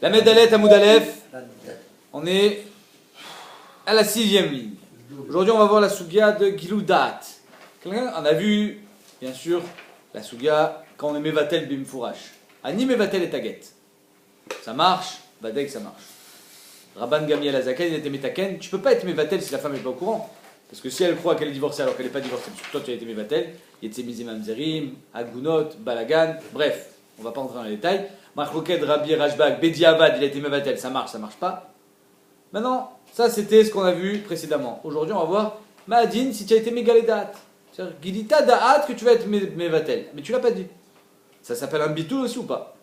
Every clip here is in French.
La Medalet à Moudalef, on est à la 6e ligne. Aujourd'hui, on va voir la Sougia de Giloudat. Quelqu'un en a vu, bien sûr, la Sougia quand on est Mevatel Bimfourash. Ani Mevatel et Taget. Ça marche, Badek, ça marche. Rabban Gamiel Azaken, il était Metaken. Tu peux pas être Mevatel si la femme n'est pas au courant. Parce que si elle croit qu'elle est divorcée alors qu'elle n'est pas divorcée, parce que toi tu as été Mevatel, il y a Tzemizim Mamzerim, Agunot, Balagan, bref, on va pas entrer dans les détails. Machloket, Rabbi, Rashbag, Bediavad, il a été Mevatel, ça marche pas. Maintenant, ça c'était ce qu'on a vu précédemment. Aujourd'hui, on va voir Ma'adin si tu as été Megaledat. C'est-à-dire, Gilita Da'at que tu vas être Mevatel, mais tu l'as pas dit. Ça s'appelle un bitul aussi ou pas?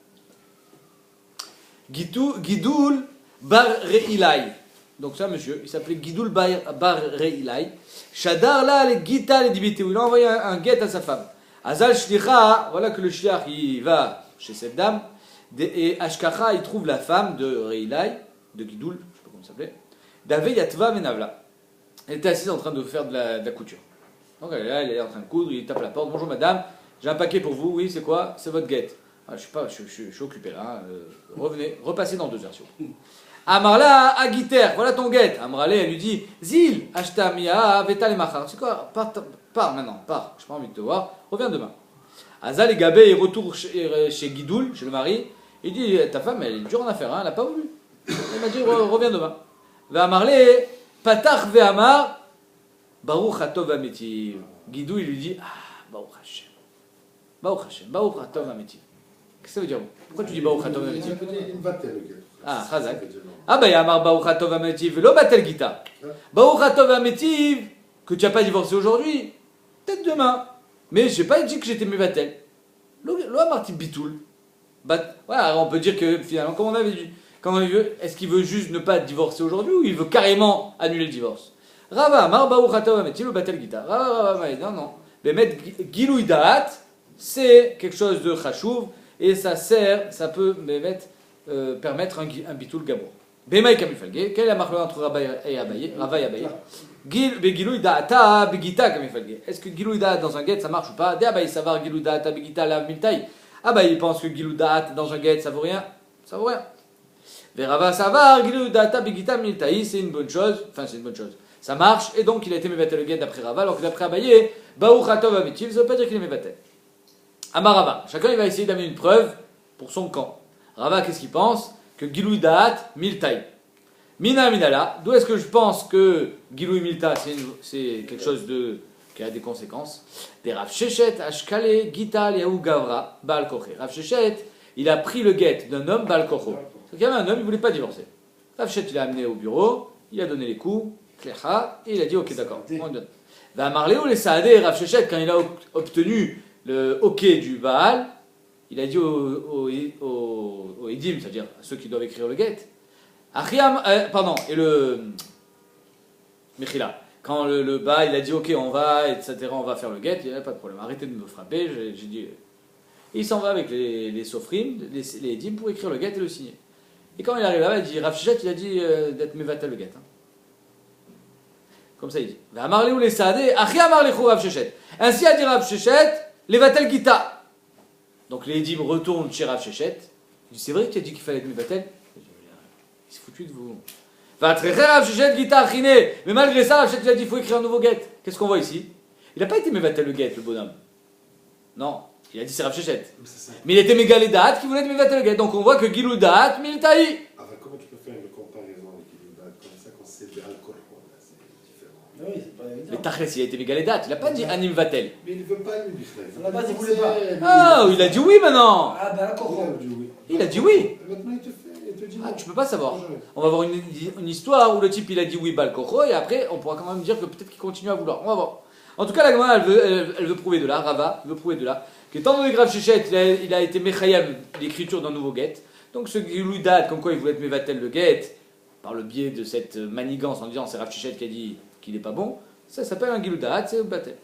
Gidoul Bar Re'ilai. Donc ça, monsieur, il s'appelait Gidoul Bar Re'ilai. Shadar là, les Gita, les Dibité, où il a envoyé un guet à sa femme. Azal Shlicha, voilà que le shliach, il va chez cette dame. Et Ashkacha, il trouve la femme de Re'ilai, de Gidoul, je ne sais pas comment ça s'appelait. Dave Yatva Menavla. Elle était assise en train de faire de la couture. Donc elle est là, elle est en train de coudre, il tape à la porte. Bonjour madame, j'ai un paquet pour vous. Oui, c'est quoi? C'est votre guet. Ah, je suis occupé là. Revenez, repassez dans 2 heures. Amarla Agiter, voilà ton guet. Amrale, elle lui dit Zil, Ashtamia, Veta le Machar. C'est quoi? Pars maintenant, pars. Je n'ai pas envie de te voir. Reviens demain. Azal et Gabé, il retourne chez Gidoul, chez le mari. Il dit ta femme, elle est dure en affaires, hein, elle n'a pas voulu. Elle m'a dit reviens demain. Va Amarle, Patach ve Amar, Baruch Hatov Ametiv. Gidoul, il lui dit Baruch Hashem. Baruch Hashem, Baruch Hatov Ametiv. Qu'est-ce que ça veut dire? Pourquoi tu dis Baruch Hatov Ametiv? Chazak. Il y a Amar Baruch Hatov Ametiv, lo batel gita. Baruch Hatov Ametiv, que tu n'as pas divorcé aujourd'hui, peut-être demain. Mais je n'ai pas dit que j'étais Mevatel. Lo Amarti Bitoul. Voilà, on peut dire que finalement, comme on avait dit, est-ce qu'il veut juste ne pas divorcer aujourd'hui ou il veut carrément annuler le divorce? Rava Amar Baruch Hatov Ametiv, lo batel gita. Rava, non. Mais mettre Gilouï Da'at, c'est quelque chose de chachouv et ça peut permettre un bitoul gabour. Bemaï kamifalge, quelle est la marque entre Rava et Abaye? Gilouï Da'ata, Begita kamifalge. Est-ce que Gilouï Da'at dans un guet ça marche ou pas? Dès Abaye savoir Gilouï Da'ata, Begita la miltaï. Abaye pense que Gilouï Da'at dans un guet ça vaut rien. Ça vaut rien. Rava savoir Gilouï Da'ata, Begita miltaï, c'est une bonne chose. Enfin, c'est une bonne chose. Ça marche, et donc il a été mévatel le guet d'après Rava, alors que d'après Abaye, Baruch Hatov Ametiv, ça ne veut pas dire qu'il est mévatel. Amar Rava, chacun il va essayer d'amener une preuve pour son camp. Rava, qu'est-ce qu'il pense? Que Gilouï Da'at, Miltaï. Mina Minala, d'où est-ce que je pense que Gilouï Milta, c'est quelque chose qui a des conséquences? Des Rav Shechet, Ashkale, Gital, Yahu Gavra, Baal Koché. Rav Shechet, il a pris le guet d'un homme, Baal Kocho. Donc il y avait un homme, il ne voulait pas divorcer. Rav Shechet, il l'a amené au bureau, il a donné les coups. Et il a dit ok d'accord, on donne. Va Marléo les Saadé Rav Shechet, quand il a obtenu le ok du Baal, il a dit au Edim, c'est-à-dire à ceux qui doivent écrire le guet, et le Mechila, quand le Baal il a dit ok on va, etc., on va faire le guet, il n'y a pas de problème, arrêtez de me frapper, j'ai dit. Et il s'en va avec les Sofrim, les Edim pour écrire le guet et le signer. Et quand il arrive là-bas, il dit Rav Shechet, il a dit d'être Mevatel le guet. Comme ça il dit. Ainsi a dit Rav Shechet, les Vatel Gita. Donc les Edim retournent chez Rav Shechet. Il dit c'est vrai que tu as dit qu'il fallait être Mevatel? Il s'est foutu de vous. Rav Shechet Gita Achine. Mais malgré ça, Rav Shechet a dit il faut écrire un nouveau guet. Qu'est-ce qu'on voit ici? Il n'a pas été Mevatel le guet, le bonhomme. Non, il a dit c'est Rav Shechet. Mais il était Mégalé Da'at qui voulait être Mevatel le guet. Donc on voit que Gilouï Da'at Miltaï. Comment tu peux faire une comparaison avec Gilouï Da'at comme ça quand c'est de l'alcool? Oui, c'est pas évident. Mais Tachès, il a été Mégalé Da'at. Il n'a pas dit Anim Vatel. Mais il ne veut pas lui. À la base, il voulait pas. Ah, il a dit oui maintenant. Ah, ben d'accord. Il a dit oui. Maintenant, il te dit non. Ah, tu peux pas savoir. On va voir une histoire où le type il a dit oui Baal Kocho et après on pourra quand même dire que peut-être qu'il continue à vouloir. On va voir. En tout cas, la Gemara elle veut prouver de là, Rava veut prouver de là, qu'étant donné que Rav Shechet il a été Mechayam l'écriture d'un nouveau guet, donc ce Gilouï Da'at, comme quoi il voulait être Mevatel le guet, par le biais de cette manigance en disant c'est Rav Shechet qui a dit qu'il n'est pas bon, ça s'appelle un Gilouï Da'at, c'est Batel.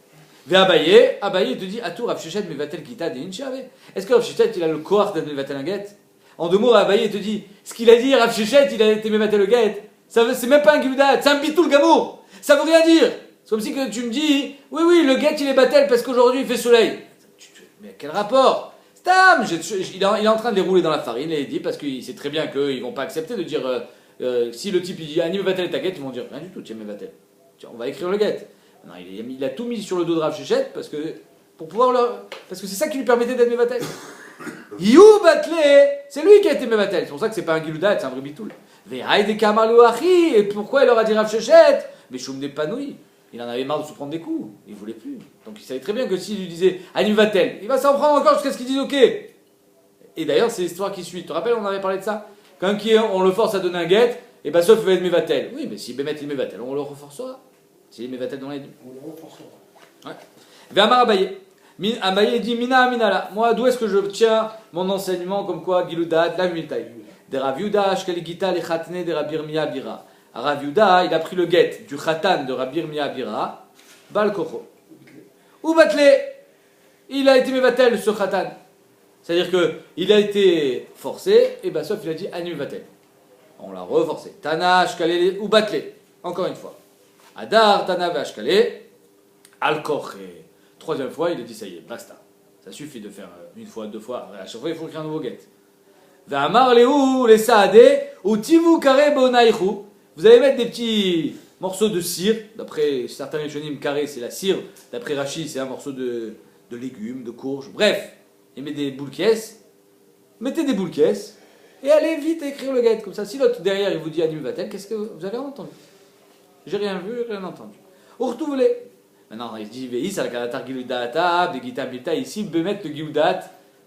Ve Abaye il te dit Atou Rav Shechet Mevatel Gita de Inchave. Est-ce que Rav Shechet il a le koach d'être Mevatel un guet? En 2 mots, Abaye te dit ce qu'il a dit, Rav Shechet il a été Mevatel le guet, c'est même pas un Gilouï Da'at, c'est un bitoul gamour, ça veut rien dire. C'est comme si que tu me dis oui le guet il est Batel parce qu'aujourd'hui il fait soleil. Mais quel rapport? Stam, il est en train de les rouler dans la farine, et il dit, parce qu'il sait très bien qu'ils vont pas accepter de dire, si le type il dit Ani mevatel ta guette, ils vont dire rien du tout, tiens mevatel. Tiens, on va écrire le guette. Non, il a tout mis sur le dos de Rav Shechet parce que c'est ça qui lui permettait d'être mevatel. You batlé, c'est lui qui a été mevatel. C'est pour ça que c'est pas un giloudat, c'est un vrai bitoul. Ve'haïde kamarlu achi, et pourquoi il leur a dit Rav Shechet? Mais Choum d'épanouie. Il en avait marre de se prendre des coups, il voulait plus. Donc il savait très bien que s'il lui disait Ani mevatel, il va s'en prendre encore jusqu'à ce qu'il dise ok. Et d'ailleurs, c'est l'histoire qui suit. Tu te rappelles, on avait parlé de ça? Quand on le force à donner un guet, et ben sauf il va être mevatel. Oui, mais si Bémet il mevatel, on le reforcera. S'il est mevatel dans les deux. On le renforcera. Ouais. Véamar Abaye. Abaye dit Mina Aminala. Moi, d'où est-ce que je tiens mon enseignement comme quoi Giloudat, la Miltaï. De Rav Yuda, Ashkel Gita, les Khatne, de Rabbi Irmia Bira. Rav Yuda, il a pris le guet du Khatan de Rabbi Irmia Bira. Bal Kocho. Ou Batlé. Il a été mevatel ce Khatan. C'est-à-dire qu'il a été forcé, et ben sauf il a dit Anu Vatel. On l'a reforcé. Tana, Ashkale, ou Batlé. Encore une fois. Adar, Tana, Ashkale, Al-Koche. Troisième fois, il a dit ça y est, basta. Ça suffit de faire une fois, deux fois. À chaque fois, il faut écrire un nouveau guet. Va'amar lehu, les Saadé, ou Tivu Kare Bonaïchu. Vous allez mettre des petits morceaux de cire. D'après certains Rishonim, carré, c'est la cire. D'après Rashi, c'est un morceau de légumes, de courges. Bref. Il met des boules caisses, mettez des boules caisses, et allez vite écrire le guet. Comme ça, si l'autre derrière il vous dit Anu Vatel, qu'est-ce que vous avez entendu? J'ai rien vu, rien entendu. Ou retournez. Maintenant, il dit Veïs, à la Karatar Giloudat, des Gita Bilta, ici, Bemet le Giloudat,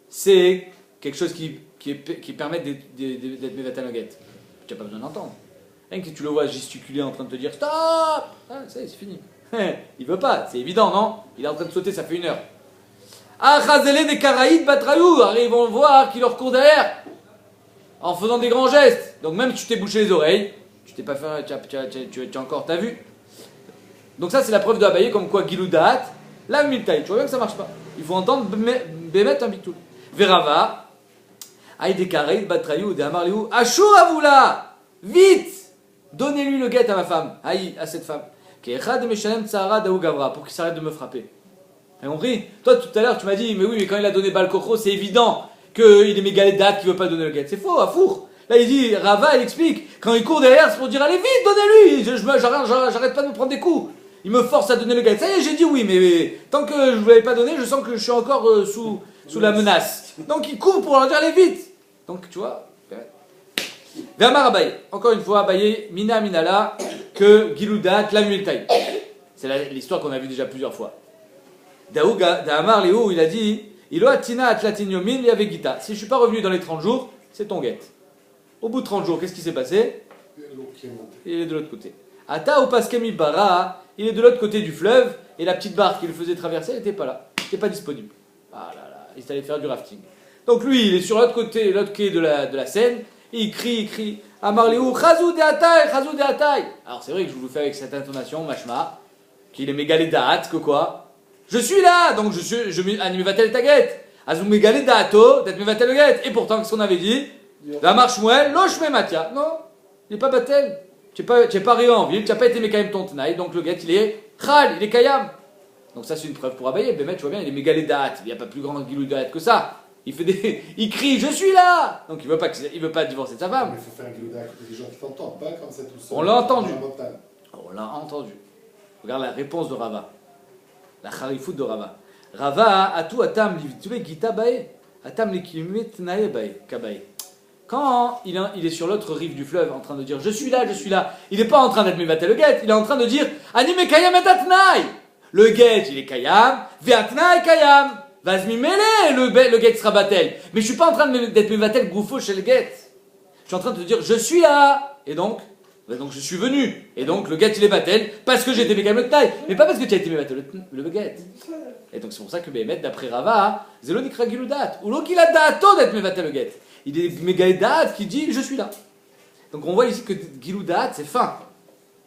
c'est quelque chose qui permet d'être Mevatel le guet. Tu n'as pas besoin d'entendre. Rien que tu le vois gesticuler en train de te dire stop! Ah, ça y est, c'est fini. Il veut pas, c'est évident, non? Il est en train de sauter, ça fait 1 heure. Ah, Chazélé des Karaïd Batrayou, ils vont voir qui leur court derrière en faisant des grands gestes. Donc même si tu t'es bouché les oreilles, tu t'es pas fait, tu as encore ta vue. Donc ça c'est la preuve de Abaye comme quoi Giloudat, la Miltaï, tu vois bien que ça marche pas. Il faut entendre Bémet un bitoul. Verava, Aïe des Karaïd Batrayou, des Amarliou, Ashur Avoula, vite, donnez-lui le guet à ma femme, aïe à cette femme. Pour qu'il s'arrête de me frapper. T'as compris? Toi tout à l'heure tu m'as dit mais oui mais quand il a donné Balkokro c'est évident qu'il est mégalédat qui veut pas donner le guet. C'est faux, à four. Là il dit, Rava il explique, quand il court derrière c'est pour dire allez vite donnez-lui, j'arrête pas de me prendre des coups. Il me force à donner le guet. Ça y est j'ai dit oui mais tant que je vous l'avais pas donné je sens que je suis encore sous la menace. Donc il court pour leur dire allez vite. Donc tu vois. Vermar Abaye, encore une fois Abaye, Mina Minala, que Giloudat, la Multaï. C'est l'histoire qu'on a vue déjà plusieurs fois. D'Amar Léo, il a dit Ilo Atina Atlatinyomin Yavegita. Si je ne suis pas revenu dans les 30 jours, c'est ton guet. Au bout de 30 jours, qu'est-ce qui s'est passé? Il est de l'autre côté. Ata ou Paskemi Bara, il est de l'autre côté du fleuve, et la petite barque qui le faisait traverser, elle n'était pas là. Elle n'était pas disponible. Ah là là, il s'est allé faire du rafting. Donc lui, il est sur l'autre côté, l'autre quai de la Seine, et il crie Amar Léo, Chazou de Ataï, Chazou de Ataï. Alors c'est vrai que je vous le fais avec cette intonation, Mashma, qu'il est mégalé d'At, que quoi? Je suis là, donc je mevatel ta guette. Azum mégalé d'ato, d'être mevatel le guette. Et pourtant, qu'est-ce qu'on avait dit? La marche Shmuel, lochme matia. Non, il n'est pas batel. Tu n'es pas arrivé en ville, tu n'as pas été mékaïm ton tenaï, donc le guette il est chal, il est kayam. Donc ça c'est une preuve pour Abaye. Bémet, tu vois bien, il est mégalé d'at. Il n'y a pas plus grand gilou d'at que ça. Il crie, je suis là. Donc il veut pas divorcer de sa femme. Mais il faut faire un gilou à côté des gens qui t'entendent, pas comme ça tout seul. On l'a entendu. On l'a entendu. Regarde la réponse de Rava. La charifout de Rava. Rava a tout atam livtule gita bae. Atam likimit nae bae kabae. Quand il est sur l'autre rive du fleuve en train de dire je suis là, il n'est pas en train d'être mevatel le guet, il est en train de dire anime kayam et atnaï. Le guet il est kayam, ve'atnaï kayam. Vazmi mele le guet sera batel. Mais je suis pas en train d'être mevatel goufo chez le guet. Je suis en train de te dire je suis là. Et donc je suis venu, et donc le guet il est batel, parce que j'ai été méga le taille, mais pas parce que tu as été méga le guet. Et donc c'est pour ça que Bémet, d'après Rava, Zelonikra Giloudat, ou l'Okiladaato d'être mévatel le guet. Il est méga dat qui dit je suis là. Donc on voit ici que Giloudat c'est fin.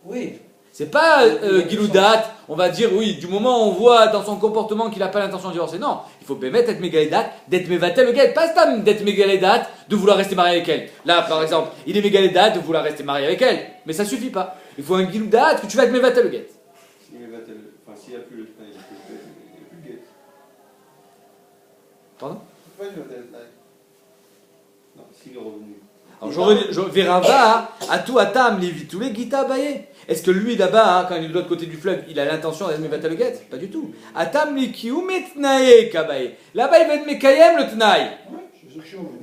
Oui. C'est pas Giloudat, on va dire oui, du moment où on voit dans son comportement qu'il n'a pas l'intention de divorcer. Non, il faut Bémet être mégalédat, d'être mévatel le guet, pas Stam d'être mégalédat, de vouloir rester marié avec elle. Là par exemple, il est mégalédat de vouloir rester marié avec elle, mais ça suffit pas. Il faut un Giloudat que tu vas être mévatel le guet. S'il n'y a plus le train, il n'y a plus le guet. Pardon? Pourquoi il va être là? Non, s'il est revenu. Alors je Verava, à tout Atam, Lévi, tous les Gita Abaye. Est-ce que lui là-bas, quand il est de l'autre côté du fleuve, il a l'intention d'être Mevatel le Get? Pas du tout. Atam Likiou Metnae Kabaye. Là-bas, il va être Mekayem le Tnaï.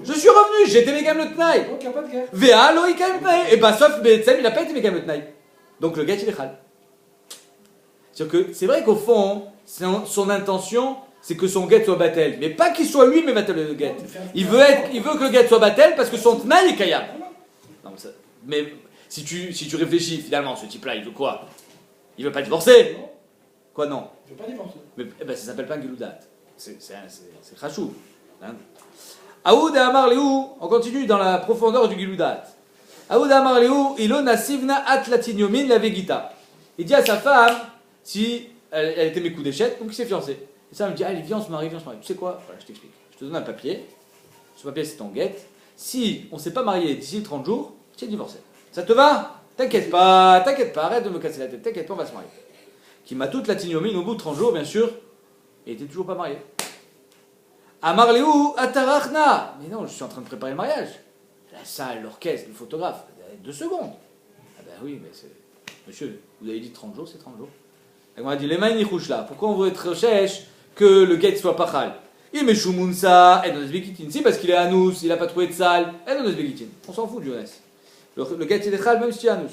Je suis revenu, j'étais Mekayem le Tnaï. Donc il n'y a pas de guerre. Vea Loïkayem Tnaï. Et bah, sauf Betsem, il n'a pas été Mekayem le Tnaï. Donc le Get, il est Khal. C'est vrai qu'au fond, son intention, c'est que son Get soit Batel. Mais pas qu'il soit lui Mevatel le Get. Il veut que le Get soit Batel parce que son Tnaï est Kayam. Non, mais si tu réfléchis, finalement, ce type-là, il veut quoi? Il veut pas divorcer? Quoi, non? Je ne veux pas divorcer. Mais ça s'appelle pas un Giloudat. C'est Khashou. Hein? Aoud et Amar Léou, on continue dans la profondeur du Giloudat. Aoud et Amar Léou, Ilona Sivna Atlatinyomin la Vegita. Il dit à sa femme, si elle était mes coups d'échec, donc il s'est fiancé. Et ça, elle me dit, allez, viens, on se marie, viens, on se marie. Tu sais quoi? Voilà, je t'explique. Je te donne un papier. Ce papier, c'est ton guette. Si on ne s'est pas marié d'ici 30 jours, tu es divorcé. Ça te va? T'inquiète pas, arrête de me casser la tête, t'inquiète pas, on va se marier. Qui m'a toute la tignomine au bout de 30 jours, bien sûr, et était toujours pas marié. Amar Léou, Atarachna. Mais non, je suis en train de préparer le mariage. La salle, l'orchestre, le photographe, 2 secondes. Ah ben oui, mais c'est. Monsieur, vous avez dit 30 jours, c'est 30 jours. Elle m'a dit, les mains nichouches là, pourquoi on veut être recherche que le guet soit pachal? Il met Shumunsa, et donne Zbegitin. Si, parce qu'il est Anous, il n'a pas trouvé de salle, et donne Zbegitin. On s'en fout, Jonas. Le guet il est chal même si tu es Anous.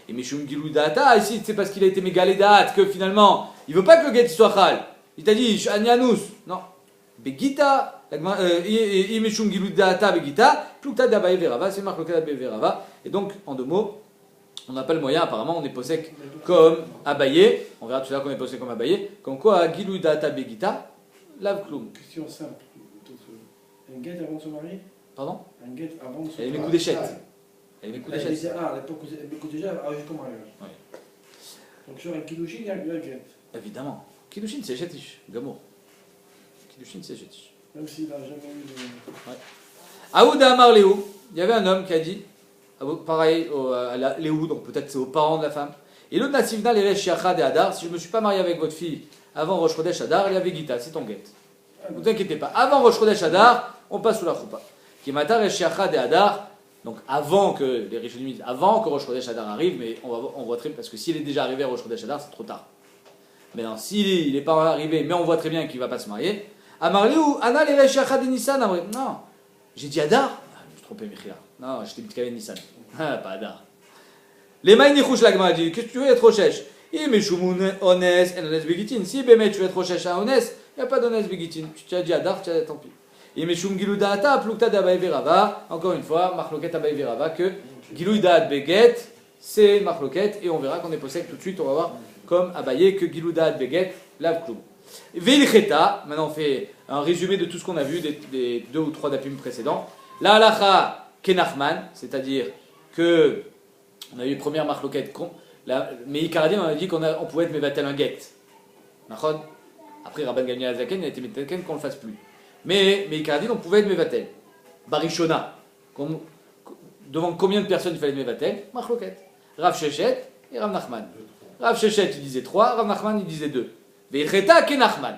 Et Meshum Gilou Data, ici, c'est parce qu'il a été mégalé date que finalement, il veut pas que le guet soit chal. Il t'a dit, je suis Anous. Non. Begita, Meshum Gilou Data, Begita, Plukta d'Abaye Verava, c'est Marc Loka d'Abaye Verava. Et donc, en 2 mots, on n'a pas le moyen, apparemment, on est possèque comme Abaye. On verra tout à l'heure qu'on est possèque comme Abaye. Comme quoi, Gilou Data, Begita, lave Kloum. Question simple. Un guet avant de se marier? Pardon? Un guet avant de se Elle est marier. mes coups d'échec. Elle est mes coups Elle d'échec. disait, à l'époque, mes coups d'échec, jusqu'au mariage. Oui. Donc sur un kiddushin, il y a le guet. Évidemment. Kiddushin, c'est Chetish, Gamour. Kiddushin, c'est Chetish. Même s'il n'a jamais eu de. Aouda Amar Léou, il y avait un homme qui a dit, pareil, à Léou, donc peut-être c'est aux parents de la femme, et l'autre Nasivna, les Shiachad et Hadar, si je ne me suis pas marié avec votre fille avant Rosh Chodesh Hadar, il y avait Gita, c'est ton guet. Ne vous inquiétez pas. Avant Rosh Chodesh Hadar, on passe sous la choupa. Qui matar et Shiachad et Hadar, donc avant que les Rishonim disent, avant que Rosh Chodesh Hadar arrive, mais on voit très bien, parce que s'il est déjà arrivé à Rosh Chodesh Hadar, c'est trop tard. Mais non, s'il n'est pas arrivé, mais on voit très bien qu'il ne va pas se marier, Amar Léou, Anna les Shiachad et Nissan, non, j'ai dit Hadar, je me suis trompé, Michila. Non, j'étais petit avec Nissan. Pas Hadar. Les mains nichouches l'agma a dit, qu'est-ce que tu veux être rochèche? Il met Shumun, Ones, et Ones Begitin. Si Bémet tu veux être rochèche à Ones, il n'y a pas d'Ones Begitin. Tu as dit Hadar, tant pis. Il met Shum Gilou Da'ata, Plukta d'Abaye Verava. Encore une fois, Marloket Abaye Verava, que Gilou Da'at Beget, c'est Marloket, et on verra qu'on est possède tout de suite, on va voir comme Abaye que Gilou Da'at Beget, lave Kloum. Veilcheta, maintenant on fait un résumé de tout ce qu'on a vu des 2 ou 3 dapim précédents. La halacha Kenachman, c'est-à-dire que on a eu les premières marloquettes, mais Ikaradin on a dit qu'on pouvait être mevatel un get. Après Rabban Gamliel Azaken, il a été mevatel qu'on ne le fasse plus. Mais Ikaradin on pouvait être mevatel. Barishona, devant combien de personnes il fallait être mevatel? Marloquette. Rav Shechet et Rav Nachman. Rav Shechet il disait 3, Rav Nachman il disait 2. Veilcheta Kenachman.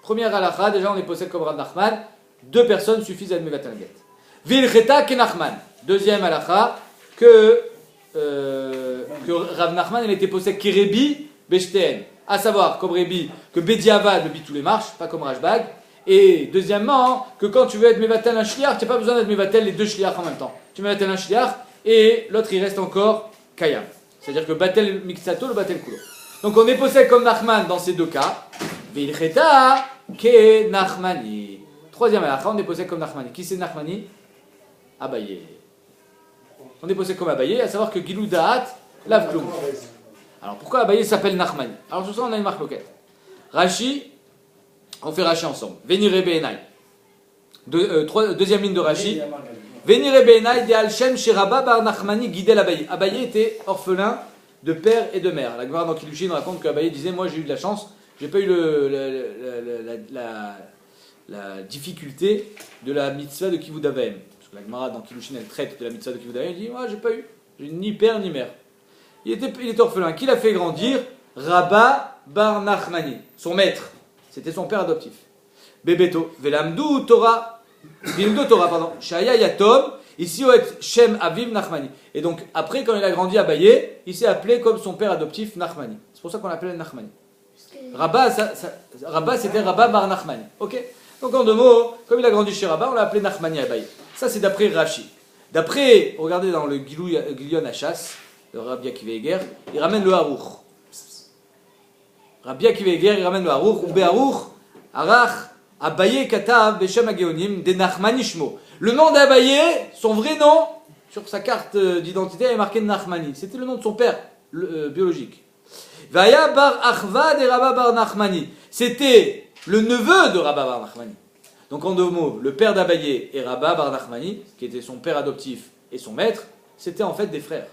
Première halacha, déjà on est possède comme Rav Nachman, 2 personnes suffisent à être mevatel un get. Veilcheta Kenachman. Deuxième halacha, que Rav Nachman il était possède Kerebi Beshten, à savoir comme Rebi que Bediavad le tous les marches, pas comme Rashbag, et deuxièmement que quand tu veux être mevatel un shliach, tu n'as pas besoin d'être mevatel les 2 shliach en même temps. Tu mevatel un shliach et l'autre il reste encore kayam, c'est-à-dire que batel miksato le batel kulo. Donc on est possède comme Nachman dans ces 2 cas. Veilcheta ke Nachmani. Troisième halakha, on est possède comme Nachmani. Qui c'est Nachmani? Abaye. On est possède comme Abaye, à savoir que Gilou Da'at lave Kloum. Alors pourquoi Abaye s'appelle Nachmani? Alors sur ça on a une marque loquette. Rashi, on fait Rashi ensemble. Venire Be'enai. Deuxième ligne de Rashi. Venire Be'enai de Al-Shem Shiraba Bar Nachmani Gidel Abaye. Abaye était orphelin de père et de mère. La Gemara dans Kiddushin raconte qu'Abaye disait, moi j'ai eu de la chance, j'ai pas eu la difficulté de la mitzvah de Kivud Avaim. La Gemara dans Kiddushin elle traite de la mitzvah de Kivud Avaim, elle dit moi j'ai pas eu, j'ai ni père ni mère. Il était orphelin. Qui l'a fait grandir? Rabba Bar Nachmani, son maître. C'était son père adoptif. Bebeto, Velamdu Torah, Binoudo Torah, pardon. Shaya Yatom, ici au Shem Aviv Nachmani. Et donc, après, quand il a grandi à Baye, il s'est appelé comme son père adoptif Nachmani. C'est pour ça qu'on l'appelait Nachmani. Rabba, Rabba c'était Rabba Bar Nachmani. Ok. Donc en deux mots, comme il a grandi chez Rabba, on l'a appelé Nachmani à Baye. Ça, c'est d'après Rashi. D'après, regardez dans le Gilion Hachas, le Rabbi Akiva Eger, il ramène le Harour. Rabbi Akiva Eger, il ramène le Harour. Ou Beharour, Arach, Abaye Katav, Beshem Ageonim, de Nachmani Shmo. Le nom d'Abaye, son vrai nom, sur sa carte d'identité, est marqué Nachmani. C'était le nom de son père biologique. Vaya Bar Achva de Rabba Bar Nachmani. C'était le neveu de Rabba Bar Nachmani. Donc en deux mots, le père d'Abaye et Rabba Bar Nachmani, qui était son père adoptif et son maître, c'était en fait des frères.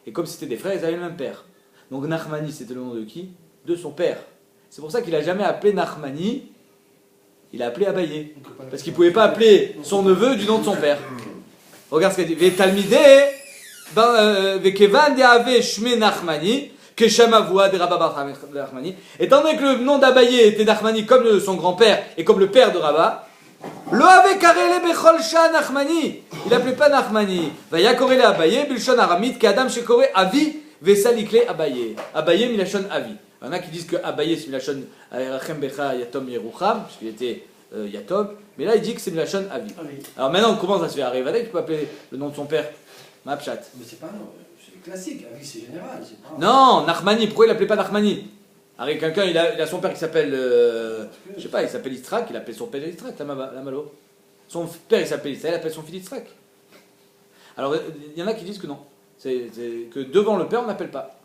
Et comme c'était des frères, ils avaient le même père. Donc Nachmani, c'était le nom de qui? De son père. C'est pour ça qu'il n'a jamais appelé Nachmani, il a appelé Abaye. Parce qu'il ne pouvait pas appeler son neveu du nom de son père. Regarde ce qu'il dit. Vetalmide, vekevan deave shme Nachmani, que Shamavoua de Rabba Bar Nachmani. Étant donné que le nom d'Abaye était Nachmani comme son grand-père et comme le père de Rabba, lo ave karele bechol sha Nachmani. Il n'appelait pas Nachmani. Vaya korele Abaye, bilshon aramit, ke adam shekore avi, vesalikle Abaye. Abaye milachon avi. Il y en a qui disent que Abaye c'est milachon Rachem Becha Yatom Yerucham, parce qu'il était Yatom. Mais là il dit que c'est milachon avi. Alors maintenant on commence à se faire arriver qu'il peut appeler le nom de son père Mapchat. Mais c'est pas c'est classique, avis c'est général. C'est pas... Non, Nachmani, pourquoi il l'appelait pas Nachmani? Alors quelqu'un, il a son père qui s'appelle, je sais pas, il s'appelle Istrak, il appelle son père Istrak, la malo. Son père il s'appelle Istrak, il appelle son fils Istrak. Alors il y en a qui disent que non, c'est que devant le père on n'appelle pas.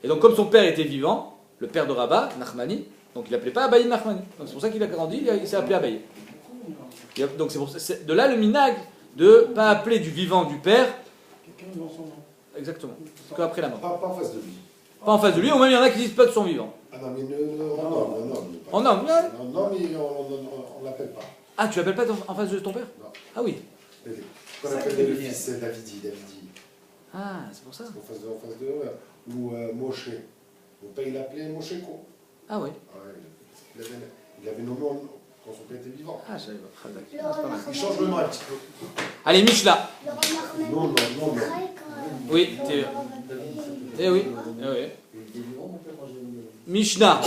Et donc comme son père était vivant, le père de Rabba, Nachmani, donc il l'appelait pas Abaye Nachmani. Donc c'est pour ça qu'il a grandi, il s'est appelé Abaye. Donc c'est de là le minag de pas appeler du vivant du père. Quelqu'un dans son nom. Exactement. Qu'après la mort. Pas en face de lui. Pas en face de lui, ou même il y en a qui disent pas de son vivant. Ah non, mais non. En homme, ouais. Non, mais on l'appelle pas. Ah, tu l'appelles pas en face de ton père? Non. Ah oui. Ce qu'on appelle le fils, c'est Davidi. Ah, c'est pour ça. En face de ou Moshe. Mon père, il l'appelait Mosheko. Ah oui. Ouais, il avait nos noms quand son père était vivant. Ah, je savais pas. Ah, c'est pas mal. Il change le nom un petit peu. Allez, Mishnah. Non. Oui, t'es... Eh oui. Eh oui. Mishnah.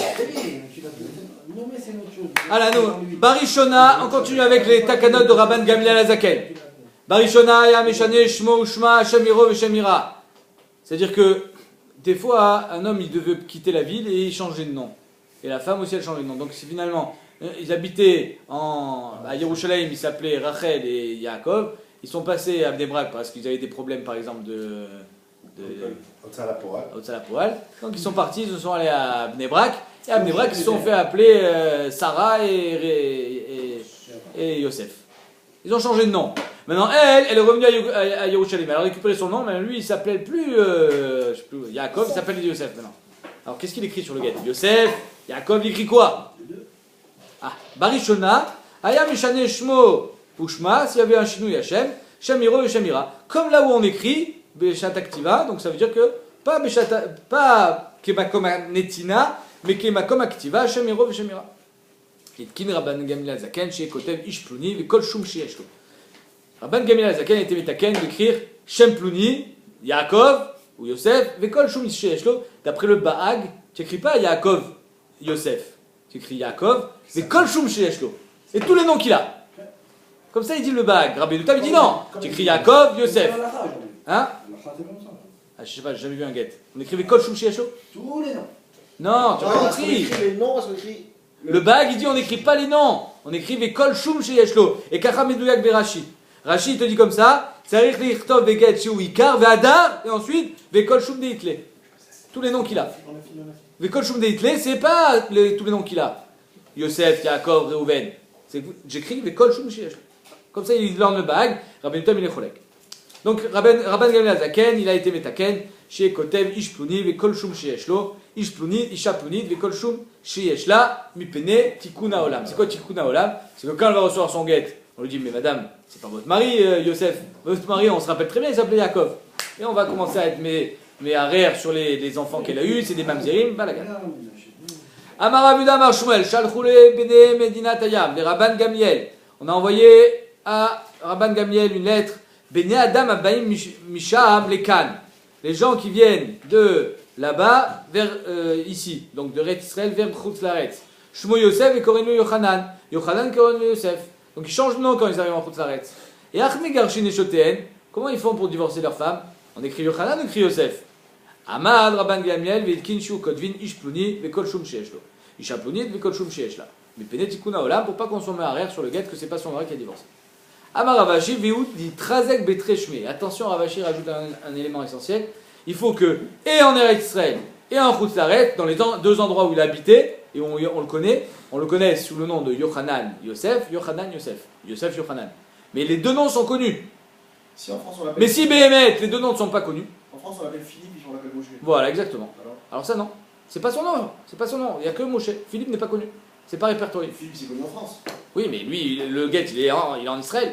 Non, mais c'est une autre chose. Alors, nous, Barishona, on continue avec les takanot de Rabban Gamliel Azaken. Barishona, ya meshane, shmo, ushma, shamiro, veshamira. C'est-à-dire que, des fois, un homme, il devait quitter la ville et il changeait de nom. Et la femme aussi, elle changeait de nom. Donc, c'est finalement, ils habitaient à Yerushalayim, ils s'appelaient Rachel et Yaakov. Ils sont passés à Bnei Brak parce qu'ils avaient des problèmes, par exemple, de Hotzah Poal. Donc ils sont partis, ils sont allés à Bnei Brak. Et à Bnei Brak, ils se sont fait appeler Sarah et Yosef. Ils ont changé de nom. Maintenant, elle est revenue à Yerushalayim. Elle a récupéré son nom, mais lui, il s'appelait plus, je sais plus, Yaakov, il s'appelle Yosef maintenant. Alors qu'est-ce qu'il écrit sur le guet? Yosef, Yaakov, il écrit quoi? Ah, Barishona, Aya Meshane Shmo Ushma, s'il y avait un Shinui Hashem, Shamiro et Shamira. Comme là où on écrit, Beshat Aktiva, donc ça veut dire que, pas Kemakom Netina, mais Kemakom Aktiva, Shamiro et Shamira. Itkin Rabban Gamliel Zaken, chez Kotev Ishpluni, Vikol Shum Shieshlo. Rabban Gamliel Zaken était metaken d'écrire Shem Pluni, Yaakov, ou Yosef, Vikol Shum Shieshlo, d'après le Baag, tu n'écris pas Yaakov, Yosef, tu écris Yaakov, Vikol Shum Shieshlo. Et tous les noms qu'il a. Comme ça, il dit le Baag. Rabbi Doutam, il dit non. Tu écris Yaakov, Yosef. Hein? Ah, je sais pas, j'ai jamais vu un guet. On écrivait Kol Shum Shieshlo? Tous les noms. Non, tu as pas compris. Le Baag, il dit on n'écrit pas les noms. On écrit Kol Shum Shieshlo. Et Kacham Medouyak Berashi. Rashi, il te dit comme ça. Sarich Lichtov Veget Shu Ikar, Ve'adar, et ensuite Vekol Shum Deitle. Tous les noms qu'il a. Vekol Shum Deitle, c'est pas tous les noms qu'il a. Yosef, Yaakov, Reuven. J'écris Vekol Shum Shieshlo. Comme ça, il lance le Baag. Rabbi Doutam, il est cholek. Donc, Rabban Gamliel Zaken, il a été metaken chez Kotev Ishpluni, Vekol Shum Shieshlo, Ishpluni, Ishapluni, Vekol Shum Shieshla, Mipene, Tikuna Olam. C'est quoi Tikuna Olam? C'est que quand elle va recevoir son guet, on lui dit, mais madame, c'est pas votre mari, Yosef. Votre mari, on se rappelle très bien, il s'appelait Yaakov. Et on va commencer à être mes arrières sur les enfants qu'elle a eus, c'est des mamzerim, balagan. Amar Abuda Amar Shmuel, Shalchule Bene Medina Tayam, les Rabban Gamliel On a envoyé à Rabban Gamliel une lettre. Bene Adam Abaim Misham Lekan. Les gens qui viennent de là-bas vers ici, donc de Ret Israël vers Chutz Laaretz. Shmo Yosef et Korenu Yochanan. Yochanan Korenu Yosef. Donc ils changent de nom quand ils arrivent en Chutz Laaretz. Et Achme Garshin et Shoteen, comment ils font pour divorcer leur femme? On écrit Yochanan, on écrit Yosef. Amad Rabban Gamliel Veitkin Shu Kodvin Ishpluni Vekol Shum Sheeshlo. Ishapluni Vekol Shum Sheeshla. Mais Penetikuna Olam pour pas qu'on s'en met arrière sur le guet que c'est pas son mari qui a divorcé. Amar Ravashi Veout dit Trazek Betreshme. Attention, Ravashi rajoute un élément essentiel. Il faut que, et en Eretz Israël, et en Chutz Laaretz, dans les deux endroits où il habitait, et on le connaît sous le nom de Yochanan Yosef, Yochanan Yosef, Yosef Yochanan. Mais les deux noms sont connus. Si en France on l'appelle. Mais si Béhémet, les deux noms ne sont pas connus. En France on l'appelle Philippe, ici on l'appelle Moshe. Voilà, exactement. Alors, Alors ça non, c'est pas son nom, c'est pas son nom. Il n'y a que Moshe. Philippe n'est pas connu. C'est pas répertorié. Philippe c'est connu en France. Oui, mais lui, le guet, il est en Israël.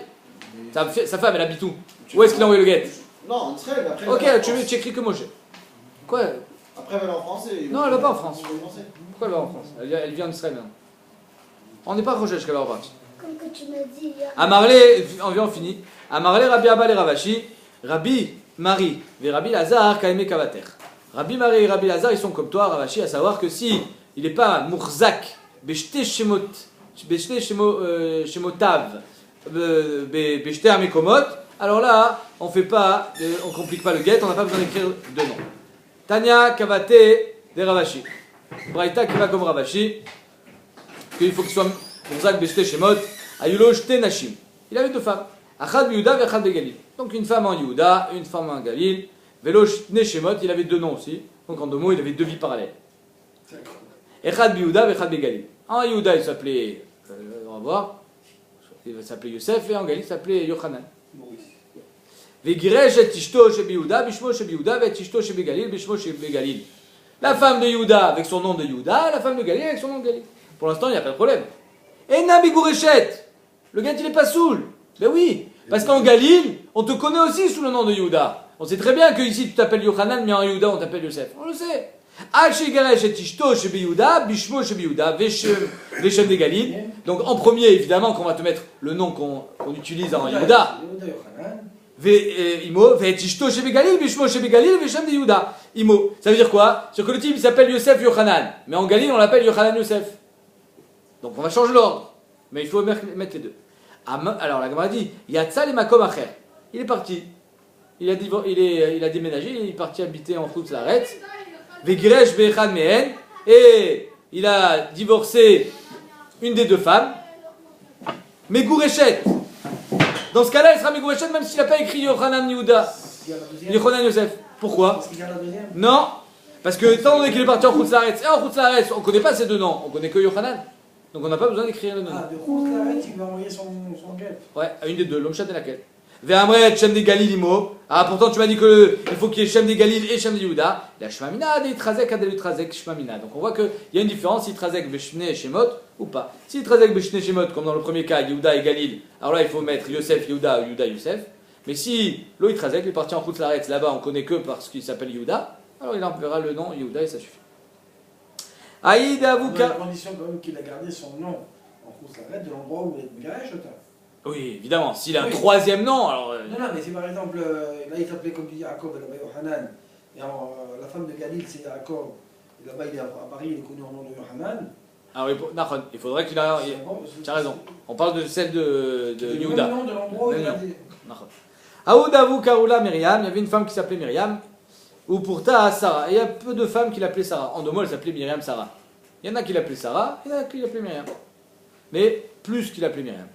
Mais- Sa femme, elle habite où? Où est-ce qu'il a envoyé le guet? Non, en Israël, après. Ok, elle va en tu France. écris que Moshe. Quoi? Après elle va en France et. Non, elle va pas en France. Elle va en français. Pourquoi elle va en France? Elle vient en Israël maintenant. On n'est pas proche qu'elle va en France. Comme que tu m'as dit hier. Amarlé, on finit. Amarlé Rabbi Abba et Ravashi, Rabbi Mari et Rabbi Lazar Kaime Kavater. Rabbi Mari et Rabbi Lazar, ils sont comme toi, Ravashi, à savoir que si il n'est pas Mourzak, Beshte Shemotav, Beshte Amekomot, alors là, on complique pas le guet, on n'a pas besoin d'écrire deux noms. Tanya Kavate de Ravashi. Braïta qui va comme Ravashi, qu'il faut que ce soit Mourzak Beshte Shemot, Ayulo Shte Nashim. Il avait deux femmes. Achad Yehuda et Achad Begalil. Donc une femme en Yehuda, une femme en Galil. Velo Shne Shemot, il avait deux noms aussi. Donc en deux mots, il avait deux vies parallèles. Echad Yehuda et Echad Begalil. En Yehuda, il s'appelait, on va voir, il s'appelait Yosef, et en Galil, il s'appelait Yochanan. Maurice. Vegiresh et Tishto chez Yehuda, Bishmo chez Yehuda, et Tishto chez Begalil, Bishmo chez Begalil. La femme de Yehuda avec son nom de Yehuda, la femme de Galil avec son nom de Galil. Pour l'instant, il n'y a pas de problème. Et Nabi Gourechet, le gars, il n'est pas saoul. Ben oui, parce qu'en Galil, on te connaît aussi sous le nom de Yehuda. On sait très bien que ici tu t'appelles Yochanan, mais en Yehuda on t'appelle Yosef. On le sait. Garesh et Tishto chez Yehuda, Bishmo chez Yehuda, Veshem de Galil. Donc en premier, évidemment, qu'on va te mettre le nom qu'on utilise en Yehuda. Imo, Tishto chez Galil, Bishmo chez Galil, Veshem de Yehuda. Imo. Ça veut dire quoi? C'est que le type il s'appelle Yosef Yochanan, mais en Galil on l'appelle Yochanan Yosef. Donc on va changer l'ordre. Mais il faut mettre les deux. Alors la Gemara dit, Yatsa le makom acher. Il est parti. Il a déménagé, il est parti habiter en Chutz Laaretz. Vegiresh be'echad mehen. Et il a divorcé une des deux femmes. Megourechet. Dans ce cas-là, il sera Megourechet même s'il n'a pas écrit Yochanan Yehuda. Yochanan Yosef. Pourquoi? Parce qu'il y a la deuxième. Non. Parce que étant donné qu'il est parti en Chutz Laaretz, et en Chutz Laaretz, on ne connaît pas ces deux noms, on connaît que Yochanan. Donc on n'a pas besoin d'écrire le nom. Ah, de Chutz Laaretz, il va envoyer son guet. Ouais, à une des deux, l'homme chat et laquelle. Ve'amret Shem de Galil imo. Ah, pourtant tu m'as dit qu'il faut qu'il y ait Shem de Galil et Shem de Yehuda. La Shmamina des Trazek Adelu Trazek Shmamina. Donc on voit qu'il y a une différence si Trazek Beshne et Shemot ou pas. Si Trazek Beshne et Shemot, comme dans le premier cas, Yehuda et Galil, alors là il faut mettre Yosef Yehuda ou Yehuda Yosef. Mais si Loïc Trazek est parti en Chutz Laaretz, là-bas on connaît que parce qu'il s'appelle Yehuda, alors il enverra le nom Yehuda et ça suffit. Aïd Dans Avouka. la condition quand même qu'il a gardé son nom en Chutz Laaretz de l'endroit où il est Garesh. Oui, évidemment, s'il a un Oui. troisième nom, alors. Non, non, mais si par exemple, là il s'appelait comme tu dis Yaakov, et là-bas Yohanan, et la femme de Galil c'est Yaakov, et là-bas il est à Paris, il est connu en nom de Yohanan. Ah oui, Nachon, il faudrait qu'il a. Tu as raison. On parle de celle de Le Yehuda. nom de l'endroit où il a Même des. Nachon. Aoudavu Karoula Myriam, il y avait une femme qui s'appelait Myriam, ou pour Ta Sarah. Et il y a peu de femmes qui l'appelaient Sarah. En deux mots, elle s'appelait Myriam Sarah. Il y en a qui l'appelaient Sarah, il y en a qui l'appelaient Myriam. Mais plus qui l'appelaient Myriam.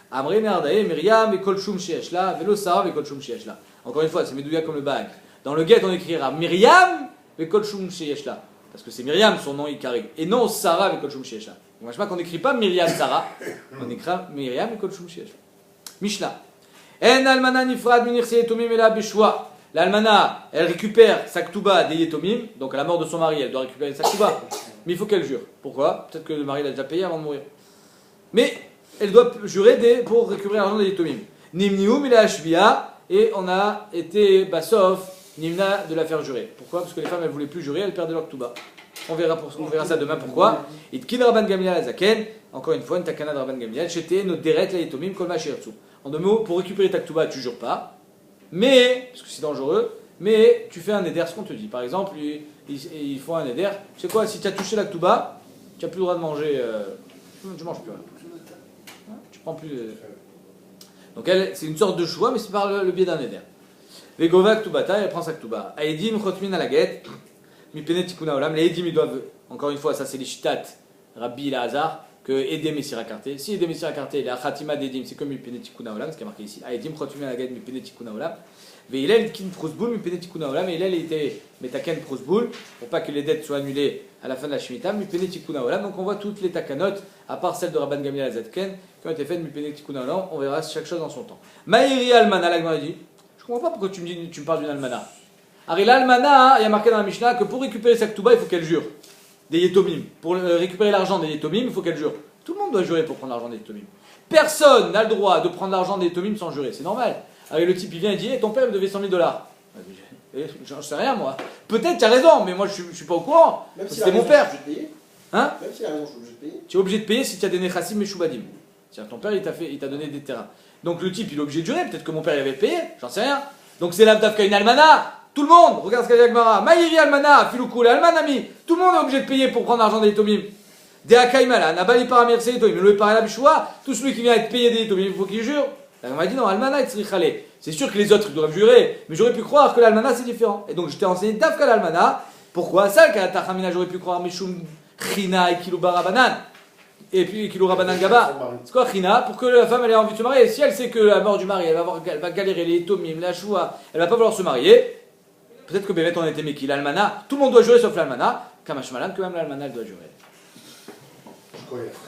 Amré Nerdae, Myriam et Kolchum Shieshla, Velo Sarah et Kolchum Shieshla. Encore une fois, c'est Medouya comme le bague. Dans le guet, on écrira Myriam et Kolchum Shieshla. Parce que c'est Myriam son nom Ikarig. Et non Sarah et Kolchum Shieshla. Donc, je sais pas qu'on n'écrit pas Myriam Sarah, on écrira Myriam et Kolchum Shieshla. Mishnah. En almana nifrad minirse yetomim ela bishwa. L'almana, elle récupère sa ktuba des yetomim, donc à la mort de son mari, elle doit récupérer sa ktuba. Mais il faut qu'elle jure. Pourquoi? Peut-être que le mari l'a déjà payé avant de mourir. Mais elle doit jurer pour récupérer l'argent des yetomim. Nimnium ila ashvia, et on a été basof, nimna de la faire jurer. Pourquoi? Parce que les femmes elles voulaient plus jurer, elles perdaient leur ktuba. On verra ça demain pourquoi. Itkin Rabban Gamliel Azaken, encore une fois, une takana de Rabban Gamliel, Shete no deret la yetomim kol ma shirtzu. En deux mots, pour récupérer ta ktuba, tu jures pas, mais, parce que c'est dangereux, mais tu fais un éder, ce qu'on te dit. Par exemple, il faut un éder. Tu sais quoi, si tu as touché la ktuba, tu n'as plus le droit de manger, tu manges plus rien. Tu prends plus. Donc c'est une sorte de choix, mais c'est par le biais d'un éder. Vegova ktubata, elle prend sa ktuba. Aedim chotmin alaget. Les Edim, ils doivent, encore une fois, ça c'est les Shitat, Rabbi Lazar, que Edem et Sirakarté. Si Edem et Sirakarté, la Khatima d'Edim, c'est comme Mipene Tikkun Haolam, ce qui est marqué ici. Edim, Khotumé Alagad, Mipene Tikkun Haolam. Veilel, Kin Prosboul, Mipene Tikkun Haolam. Et il était Metaken Prosboul, pour pas que les dettes soient annulées à la fin de la Shemitah, Mipene Tikkun Haolam. Donc on voit toutes les takanot, à part celle de Rabban Gamliel Azatken, qui ont été faites Mipene Tikkun Haolam. On verra chaque chose dans son temps. Maïri Almana, l'Agma dit, je comprends pas pourquoi tu me parles d'une Almana. Alors l'almana, il y a marqué dans la Mishnah que pour récupérer sa ktuba, il faut qu'elle jure. Des yetomim. Pour récupérer l'argent des yetomim, il faut qu'elle jure. Tout le monde doit jurer pour prendre l'argent des yetomim. Personne n'a le droit de prendre l'argent des yetomim sans jurer. C'est normal. Alors le type, il vient et dit, ton père me devait $100 000. J'en sais rien, moi. Peut-être, tu as raison, mais moi, je suis pas au courant. C'était mon père. Hein? Même si la raison, je suis obligé de payer. Tu es obligé de payer si tu as des nechassim meshubadim. C'est-à-dire ton père, il t'a donné des terrains. Donc le type, il est obligé de jurer. Peut-être que mon père, il avait payé. J'en sais rien. Donc c'est l'abdavka une almana. Tout le monde, regarde ce qu'a dit Agmara. Maïri almana, filoukoul, almanami. Tout le monde est obligé de payer pour prendre l'argent des yetomim. Des akaimala, nabali paramir c'est yetomim. Le par la bishua, tout celui qui vient être payé des yetomim, il faut qu'il jure. L'Agmara dit non, almana et tzrichale. C'est sûr que les autres ils doivent jurer, mais j'aurais pu croire que l'almana c'est différent. Et donc je t'ai enseigné dafka l'almana. Pourquoi ça, Kalatachamina, j'aurais pu croire Mishum China et Kilou Barabanan. Et puis Kilou Rabanan Gaba. C'est quoi China? Pour que la femme elle ait envie de se marier. Si elle sait que la mort du mari, elle va galérer les yetomim, la choua, elle va pas vouloir se marier. Peut-être que Bémet on était Meki, l'almana, tout le monde doit jurer sauf l'almana, Kamashmalan, que même l'almana elle doit jurer.